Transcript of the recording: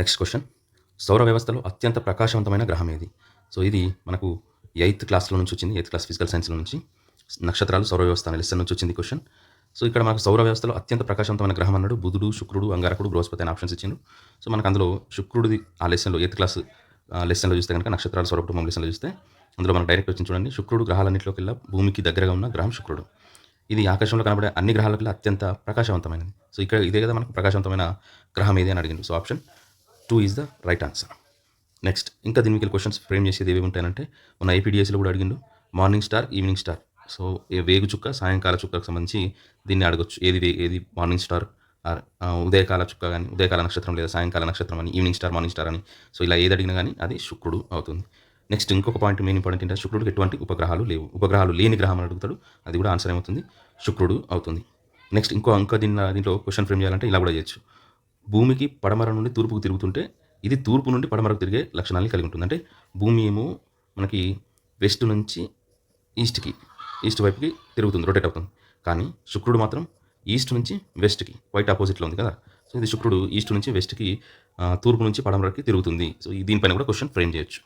Next question, సౌర వ్యవస్థలో అత్యంత ప్రకాశవంతమైన గ్రహం ఏది? సో ఇది మనకు ఎయిత్ క్లాస్లో నుంచి వచ్చింది, ఎయిత్ క్లాస్ ఫిజికల్ సైన్స్లో నుంచి. నక్షత్రాలు సౌర వ్యవస్థ అనే లెసన్ నుంచి వచ్చింది క్వశ్చన్. సో ఇక్కడ మనకు సౌర వ్యవస్థలో అత్యంత ప్రకాశవంతమైన గ్రహం అన్నాడు బుధుడు, శుక్రుడు, అంగారకుడు, బృహస్పతి అనే ఆప్షన్స్ ఇచ్చిండు. సో మనకు అందులో శుక్రుడిది ఆ లెసన్లో ఎయిత్ క్లాస్ లెసన్లో చూస్తే కనుక నక్షత్రాలు సౌర కుటుంబం లెసన్లో చూస్తే అందులో మనకు డైరెక్ట్ వచ్చింది చూడండి. శుక్రుడు గ్రహాలన్నింటిలోకెల్లా భూమికి దగ్గరగా ఉన్న గ్రహం శుక్రుడు. ఇది ఆకాశంలో కనబడే అన్ని గ్రహాలకల్లా అత్యంత ప్రకాశవంతమైనది. సో ఇక్కడ ఇదే కదా మనకు ప్రకాశవంతమైన గ్రహం ఏది అని అడిగింది. So option 2 is the right answer. Next ఇంకా దీని మీకు క్వశ్చన్స్ ఫ్రేమ్ చేసేది ఏవి ఉంటాయంటే మన ఏపీడిఎస్లో కూడా అడిగిండు morning star, evening star. So వేగు చుక్క, సాయంకాల చుక్కకు సంబంధించి దీన్ని అడగొచ్చు. ఏది మార్నింగ్ స్టార్, ఉదయకాల చుక్క కానీ ఉదయకాల నక్షత్రం లేదా సాయంకాల నక్షత్రం అని, ఈవినింగ్ స్టార్, మార్నింగ్ స్టార్ అని. సో ఇలా ఏది అడిగినా కానీ అది శుక్రుడు అవుతుంది. నెక్స్ట్ ఇంకొక పాయింట్ మెయిన్ ఇంపార్టెంట్ ఏంటంటే శుక్రుడికి ఎటువంటి ఉపగ్రహాలు లేవు. ఉపగ్రహాలు లేని గ్రహం అని అడుగుతాడు, అది కూడా ఆన్సర్ ఏమవుతుంది? శుక్రుడు అవుతుంది. నెక్స్ట్ ఇంకో దీంట్లో క్వశ్చన్ ఫ్రేమ్ చేయాలంటే ఇలా కూడా చేయొచ్చు. భూమికి పడమర నుండి తూర్పుకు తిరుగుతుంటే ఇది తూర్పు నుండి పడమరకు తిరిగే లక్షణాలను కలిగి ఉంటుంది. అంటే భూమి ఏమో మనకి వెస్ట్ నుంచి ఈస్ట్ వైపుకి తిరుగుతుంది, రొటేట్ అవుతుంది. కానీ శుక్రుడు మాత్రం ఈస్ట్ నుంచి వెస్ట్కి క్వైట్ ఆపోజిట్లో ఉంది కదా. సో ఇది శుక్రుడు ఈస్ట్ నుంచి వెస్ట్కి, తూర్పు నుంచి పడమరకి తిరుగుతుంది. సో దీనిపైన కూడా క్వశ్చన్ ఫ్రేమ్ చేయొచ్చు.